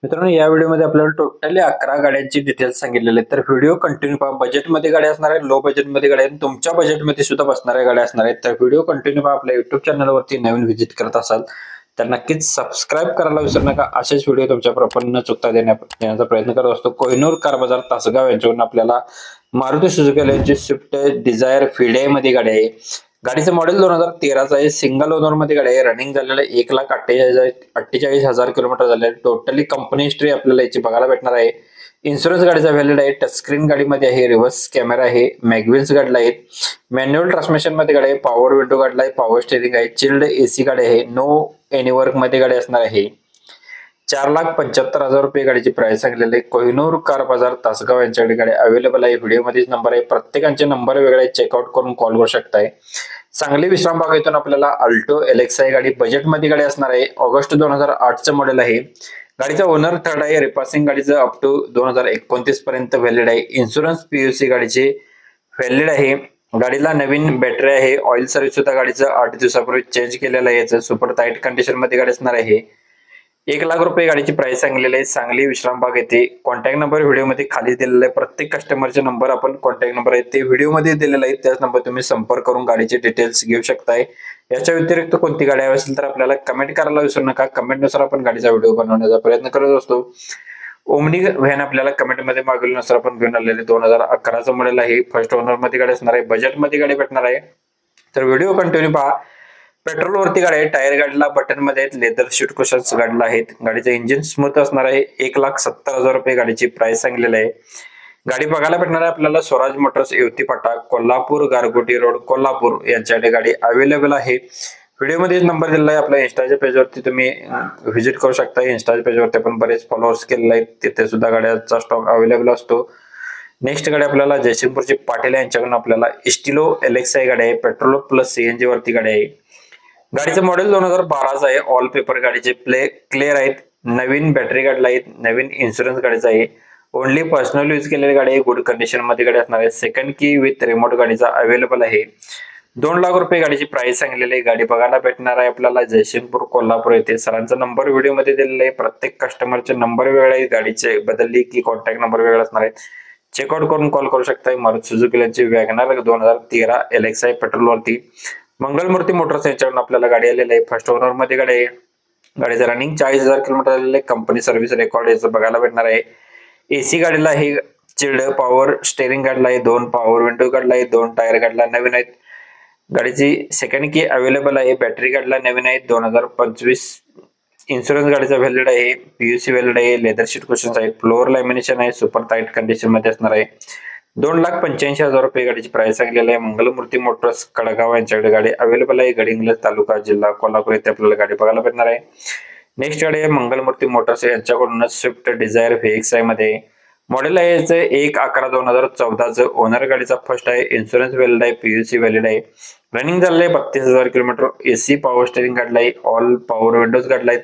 मित्रांनो, या व्हिडिओमध्ये आपल्याला टोटली 11 गाड्यांची डिटेल्स सांगितलेले आहेत. तर व्हिडिओ कंटिन्यू पहा. बजेटमध्ये गाड्या असणार आहेत, लो बजेटमध्ये गाड्या आहेत, तुमच्या बजेटमध्ये सुद्धा बसणाऱ्या गाड्या असणार आहेत. तर व्हिडिओ कंटिन्यू पहा. आपल्या युट्यूब चॅनलवरती नवीन व्हिजिट करत असाल तर नक्कीच सबस्क्राईब करायला विसरू नका. असेच व्हिडिओ तुमच्यापर्यंत न चुकता देण्याचा प्रयत्न करत असतो. कोहिनूर कार बाजार तासगाव यांच्यावरून आपल्याला मारुती सुझुकी यांची स्विफ्ट डिझायर फीडे मध्ये गाडी आहे. गाडीचं मॉडेल 2013चं आहे. सिंगल ओनर मध्ये गाडी आहे. रनिंग झालेलं 1,48,000 किलोमीटर झाले. टोटली कंपनी हिस्ट्री आपल्याला याची बघायला भेटणार आहे. इन्शुरन्स गाडीचा व्हॅलिड आहे. टचस्क्रीन गाडीमध्ये आहे. रिव्हर्स कॅमेरा आहे. मॅगव्हिल्स गाडीला आहेत. मॅन्युअल ट्रान्समिशन मध्ये गाडी आहे. पॉवर विंडो गाडीला आहे. पॉवर स्टेरिंग आहे. चिल्ड एसी गाडी आहे. नो एनी वर्क मध्ये गाडी असणार आहे. 4,75,000 रुपये गाडीची प्राइस सांगलेली आहे. कोहिनूर कार बाजार तासगाव यांच्याकडे गाडी अवेलेबल आहे. व्हिडिओमध्येच नंबर आहे. प्रत्येकांचे नंबर वेगळे चेकआउट करून कॉल करू शकताय. सांगली विश्राम बाग येथून आपल्याला अल्टो एलेक्सा गाडी बजेटमध्ये गाडी असणार आहे. ऑगस्ट 2008चं मॉडेल आहे. गाडीचा ओनर थर्ड आहे. रिपासिंग गाडीचं अप टू 2029 पर्यंत व्हॅलिड आहे. इन्शुरन्स पीयूसी गाडीचे व्हॅलिड आहे. गाडीला नवीन बॅटरी आहे. ऑइल सर्व्हिस सुद्धा गाडीचं 8 दिवसापूर्वी चेंज केलेलं आहे. याचं सुपर टाईट कंडिशन मध्ये गाडी असणार आहे. 1,00,000 रुपये गाडीची प्राइस सांगलेली आहे. सांगली विश्रामबाग येथे. कॉन्टॅक्ट नंबर व्हिडिओमध्ये खाली दिलेला आहे. प्रत्येक कस्टमरचे नंबर आपण कॉन्टॅक्ट नंबर आहे ते व्हिडिओमध्ये दिलेला आहे. त्याच नंबर तुम्ही संपर्क करून गाडीचे डिटेल्स घेऊ शकताय. याच्या व्यतिरिक्त कोणती गाडी हवी असेल तर आपल्याला कमेंट करायला विसरू नका. कमेंटनुसार आपण गाडीचा व्हिडिओ बनवण्याचा प्रयत्न करत असतो. ओमनी व्हॅन आपल्याला कमेंटमध्ये मागवल्यानुसार आपण घेऊन आलेले 2011चं मॉडेल आहे. फर्स्ट ओनर मध्ये गाडी असणार आहे. बजेटमध्ये गाडी भेटणार आहे. तर व्हिडिओ कंटिन्यू पहा. पेट्रोल वरती गाडी आहे. टायर गाडीला बटन मध्ये आहेत. लेदर सीट कुशन्स गाडीला आहेत. गाडीचं इंजिन स्मूथ असणार आहे. 1,70,000 रुपये गाडीची प्राइस सांगलेली आहे. गाडी बघायला भेटणार आहे आपल्याला स्वराज मोटर्स येवती फाटा कोल्हापूर गारगोटी रोड कोल्हापूर यांच्याकडे गाडी अवेलेबल आहे. व्हिडिओमध्ये नंबर दिलेला आहे. आपल्या इंस्टाच्या पेजवरती तुम्ही व्हिजिट करू शकता. इंस्टाच्या पेजवरती आपण बरेच फॉलोअर्स केलेले आहेत. तिथे सुद्धा गाड्यांचा स्टॉक अवेलेबल असतो. नेक्स्ट गाडी आपल्याला जयसिंगपूरची पाटील यांच्याकडून आपल्याला इस्टिलो एलेक्सा गाडी आहे. पेट्रोल प्लस सीएनजी वरती गाडी आहे. गाडीचं मॉडेल 2012चं आहे. ऑल पेपर गाडीचे क्लिअर आहेत. नवीन बॅटरी गाडीला आहेत. नवीन इन्शुरन्स गाडीचा आहे. ओनली पर्सनल यूज केलेली गाडी आहे. गुड कंडिशन मध्ये गाडी असणार आहे. सेकंड की विथ रिमोट गाडीचा अवेलेबल आहे. 2,00,000 रुपये गाडीची प्राइस सांगलेली आहे. गाडी बघायला भेटणार आहे आपल्याला जयसिंगपूर कोल्हापूर येथे. सरांचा नंबर व्हिडिओमध्ये दिलेला आहे. प्रत्येक कस्टमरचे नंबर वेगळे आहेत. गाडीचे बदलली की कॉन्टॅक्ट नंबर वेगळे असणार आहेत. चेकआउट करून कॉल करू शकताय. मारुती सुझुकी यांची वॅगनर 2013 एलेक्सा पेट्रोल वरती. मंगलमूर्ती मोटर्स यांच्याकडून आपल्याला गाडी आलेली आहे. फर्स्ट ओनर मध्ये गाडी आहे. गाडीचं रनिंग 40,000 किलोमीटर झालेलं आहे. कंपनी सर्व्हिस रेकॉर्ड याचं बघायला भेटणार आहे. एसी गाडीला आहे. चिल्ड पॉवर स्टेरिंग गाडीला आहे. 2 पॉवर विंडो गाडीला आहे. 2 टायर गाडीला नवीन आहेत. गाडीची सेकंड की अवेलेबल आहे. बॅटरी गाडीला नवीन आहे. 2025 इन्शुरन्स गाडीचा व्हॅलिड आहे. पीयूसी व्हॅलिड आहे. लेदर सीट कुशन्स आहेत. फ्लोअर लॅमिनेशन आहे. सुपर टाईट कंडिशन मध्ये असणार आहे. 2,85,000 रुपये गाडीची प्राइस सांगलेली आहे. मंगलमूर्ती मोटर्स कळगाव यांच्याकडे गाडी अवेलेबल आहे. गडिंग्लज तालुका जिल्हा कोल्हापूर येथे आपल्याला गाडी बघायला भेटणार आहे. नेक्स्ट गाडी आहे मंगलमूर्ती मोटर्स यांच्याकडून स्विफ्ट डिझायर व्हीएक्सआय मध्ये. मॉडेल आहे याचं 1/11/2014चं. ओनर गाडीचा फर्स्ट आहे. इन्शुरन्स व्हॅलिड आहे. पीयूसी व्हॅलिड आहे. रनिंग झालेलं आहे 32,000 किलोमीटर. एसी पॉवर स्टेरिंग गाडीला आहे. ऑल पॉवर विंडोज गाडीला आहेत.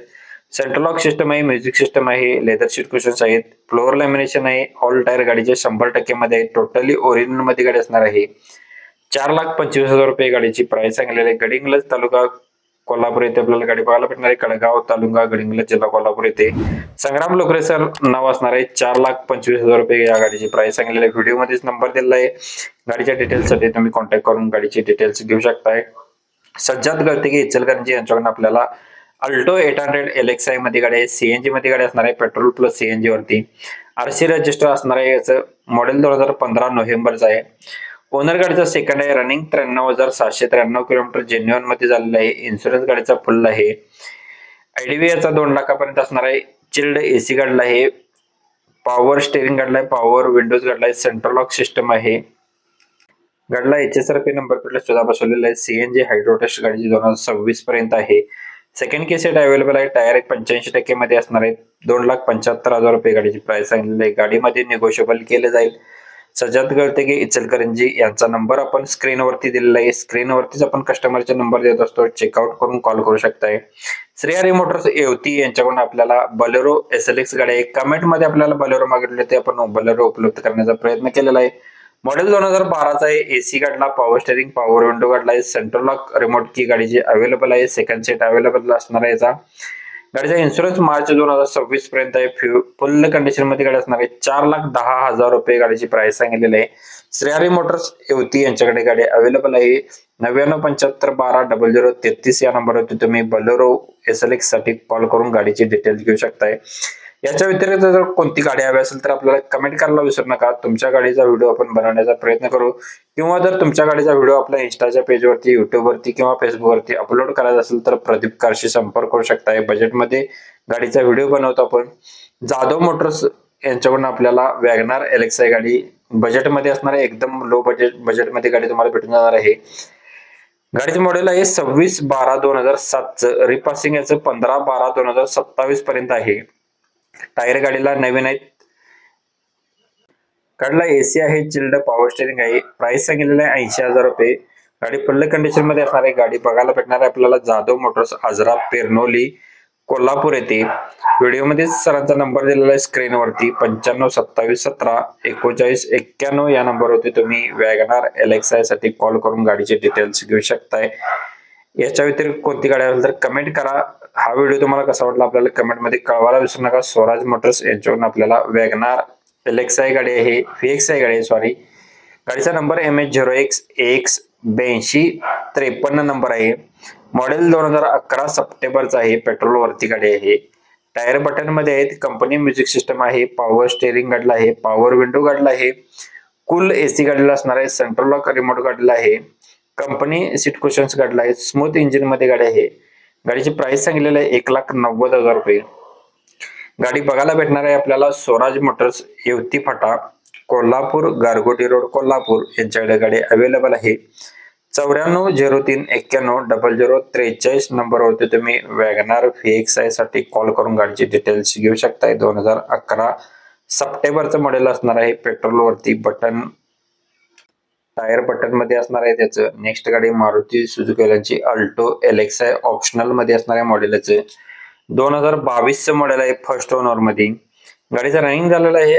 सेंट्रल लॉक सिस्टम आहे. म्युझिक सिस्टम आहे. लेदर सीट कुशन्स आहेत. फ्लोअर लॅमिनेशन आहे. ऑल टायर गाडीचे 100% मध्ये आहे. टोटली ओरिजिनल मध्ये गाडी असणार आहे. 4,25,000 रुपये गाडीची प्राइस सांगलेली आहे. गडिंग्लज तालुका कोल्हापूर येथे आपल्याला गाडी बघायला भेटणार आहे. कळगाव तालुका गडिंग्लज जिल्हा कोल्हापूर येथे. संग्राम लोकरे सर नाव असणार आहे. 4,25,000 रुपये या गाडीची प्राइस सांगलेली आहे. व्हिडिओमध्येच नंबर दिलेला आहे. गाडीच्या डिटेल्ससाठी तुम्ही कॉन्टॅक्ट करून गाडीची डिटेल्स घेऊ शकताय. सज्जाद गळतिके इचलकरंजी यांच्याकडून आपल्याला अल्टो 800 एलेक्सा मध्ये गाडी आहे. सीएनजी मध्ये गाडी असणार आहे. पेट्रोल प्लस सीएनजी वरती. आरसी रजिस्टर असणार आहे. याचं मॉडेल 2015 नोव्हेंबरचं आहे. ओनर गाडीचा सेकंड आहे. रनिंग 93,793 किलोमीटर जेन्युअन मध्ये झालेलं आहे. इन्शुरन्स गाडीचा फुल आहे. आयडीवी याचा 2,00,000 पर्यंत असणार आहे. चिल्ड एसी गाडीला आहे. पॉवर स्टेरिंग गाडीला आहे. पॉवर विंडोज गाडीला आहे. सेंट्रल लॉक सिस्टम आहे. गाडीला HSRP नंबर प्लेट सुद्धा बसवलेला आहे. सीएनजी हायड्रोटेस्ट गाडीची 2026 पर्यंत आहे. सेकंड की सेट अवेलेबल आहे. टायर 85% मध्ये असणार आहे. 2,75,000 रुपये गाडीची प्राइस सांगितलेली आहे. गाडीमध्ये निगोशिएबल केले जाईल. सज्जाद गळतिके इचलकरंजी यांचा नंबर आपण स्क्रीनवरती दिलेला आहे. स्क्रीनवरतीच आपण कस्टमरचे नंबर देत असतो. चेकआउट करून कॉल करू शकताय. श्री हरी मोटर्स येवती यांच्याकडून आपल्याला बलेरो SLX गाडी आहे. कमेंट मध्ये आपल्याला बलेरो मागितले ते आपण बलेरो उपलब्ध करण्याचा प्रयत्न केलेला आहे. मॉडेल 2012चा आहे. एसी गाडीला पॉवर स्टेरिंग पॉवर विंडो गाडीला आहे. सेंट्रल लॉक रिमोट की गाडीची अवेलेबल आहे. सेकंड सेट अवेलेबल असणार आहे. याचा गाडीचा इन्शुरन्स मार्च 2026 पर्यंत आहे. फुल कंडिशन मध्ये गाडी असणार आहे. 4,10,000 रुपये गाडीची प्राइस सांगितलेली आहे. श्रेयारी मोटर्स येवती यांच्याकडे गाडी अवेलेबल आहे. 9975120033 या नंबरवरती तुम्ही बोलेरो SLX साठी कॉल करून गाडीची डिटेल्स घेऊ शकताय. याच्या व्यतिरिक्त जर कोणती गाडी हवी असेल तर आपल्याला कमेंट करायला विसरू नका. तुमच्या गाडीचा व्हिडिओ आपण बनवण्याचा प्रयत्न करू, किंवा जर तुमच्या गाडीचा व्हिडिओ आपल्या इंस्टाच्या पेजवरती, युट्यूबवरती किंवा फेसबुकवरती अपलोड करायचा असेल तर प्रदीप कारशी संपर्क करू शकताय. बजेटमध्ये गाडीचा व्हिडिओ बनवतो आपण. जाधव मोटर्स यांच्याकडून आपल्याला वॅगनार LXi गाडी बजेटमध्ये असणार आहे. एकदम लो बजेटमध्ये गाडी तुम्हाला भेटून जाणार आहे. गाडीचं मॉडेल आहे 26/12/2007. रिपासिंग याचं 15/12/2027 पर्यंत आहे. टायर गाडीला नवीन आहेत. गाडीला AC आहे, चिल्ड पॉवर स्टेरिंग आहे. प्राइस सांगितलेलं आहे 80,000 रुपये. गाडी फुल कंडिशन मध्ये असणार आहे. गाडी बघायला भेटणार आहे आपल्याला जाधव मोटर्स, आजरा, पेरनोली, कोल्हापूर येथे. व्हिडिओमध्ये सरांचा नंबर दिलेला आहे स्क्रीनवरती. 9527173991 या नंबरवरती तुम्ही वॅगनार LXi साठी कॉल करून गाडीचे डिटेल्स घेऊ शकताय. याच्या व्यतिरिक्त कोणती गाडी असेल तर कमेंट करा. हा व्हिडिओ तुम्हाला कसा वाटला आपल्याला कमेंट मध्ये कळवायला विसरू नका. स्वराज मोटर्स यांच्याकडून आपल्याला वॅगनार LXi गाडी आहे, VXi गाडी आहे सॉरी. गाडीचा नंबर MH0X8253 नंबर आहे. मॉडेल 2011 सप्टेंबरचा आहे. पेट्रोल वरती गाडी आहे. टायर बटन मध्ये आहेत. कंपनी म्युझिक सिस्टम आहे. पॉवर स्टेरिंग गाडीला आहे. पॉवर विंडो गाडीला आहे. कूल AC गाडीला असणार आहे. सेंट्रल लॉक रिमोट गाडीला आहे. कंपनी सीट कुशन्स गाडीला आहे. स्मूथ इंजिन मध्ये गाडी आहे. गाडीची प्राइस सांगितलेली आहे 1,90,000 रुपये. गाडी बघायला भेटणार आहे आपल्याला स्वराज मोटर्स, येवती फाटा, कोल्हापूर, गारगोटी रोड, कोल्हापूर यांच्याकडे गाडी अवेलेबल आहे. 9403910043 नंबरवरती तुम्ही वॅगनार VXi साठी कॉल करून गाडीचे डिटेल्स घेऊ शकताय. 2011 सप्टेंबरचं मॉडेल असणार आहे. पेट्रोल वरती बटन, टायर बटन मध्ये असणार आहे त्याचं. नेक्स्ट गाडी मारुती सुझुकी यांची अल्टो LXi ऑप्शनल मध्ये असणार आहे. मॉडेलचं 2022 मॉडेल आहे. फर्स्ट ओनर मध्ये. गाडीचं रनिंग झालेलं आहे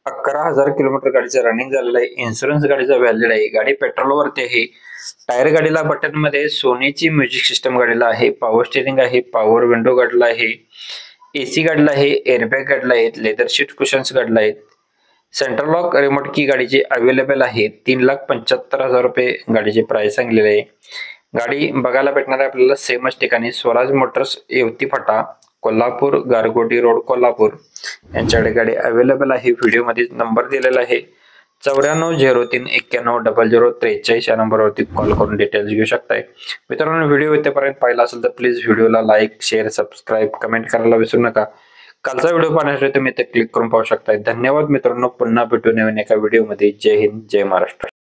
11,000 किलोमीटर गाडीचं रनिंग झालेलं आहे. इन्शुरन्स गाडीचा व्हॅलिड आहे. गाडी पेट्रोल वरती आहे. टायर गाडीला बटन मध्ये सोनीची म्युझिक सिस्टम गाडीला आहे. पॉवर स्टेरिंग आहे. पॉवर विंडो गाडीला आहे. AC गाडीला आहे. एअरबॅग गाडीला आहेत. लेदर सीट कुशन्स गाडीला आहेत. सेंट्रल लॉक रिमोट की गाडीची अवेलेबल आहे. 3,75,000 रुपये गाडीची प्राइस सांगलेली आहे. गाडी बघायला भेटणार आहे आपल्याला सेमच ठिकाणी स्वराज मोटर्स, येवती फाटा, कोल्हापूर, गारगोटी रोड, कोल्हापूर यांच्याकडे गाडी अवेलेबल आहे. व्हिडिओ मध्ये नंबर दिलेला आहे. 9403910043 या नंबरवरती कॉल करून डिटेल्स घेऊ शकताय. मित्रांनो, व्हिडिओ इथेपर्यंत पाहिला असेल तर प्लीज व्हिडिओला लाईक, शेअर, सबस्क्राईब, कमेंट करायला विसरू नका. कालचा व्हिडिओ पाहण्यासाठी तुम्ही इथे क्लिक करून पाहू शकताय. धन्यवाद मित्रांनो. पुन्हा भेटू नवीन एका व्हिडिओमध्ये. जय हिंद, जय महाराष्ट्र.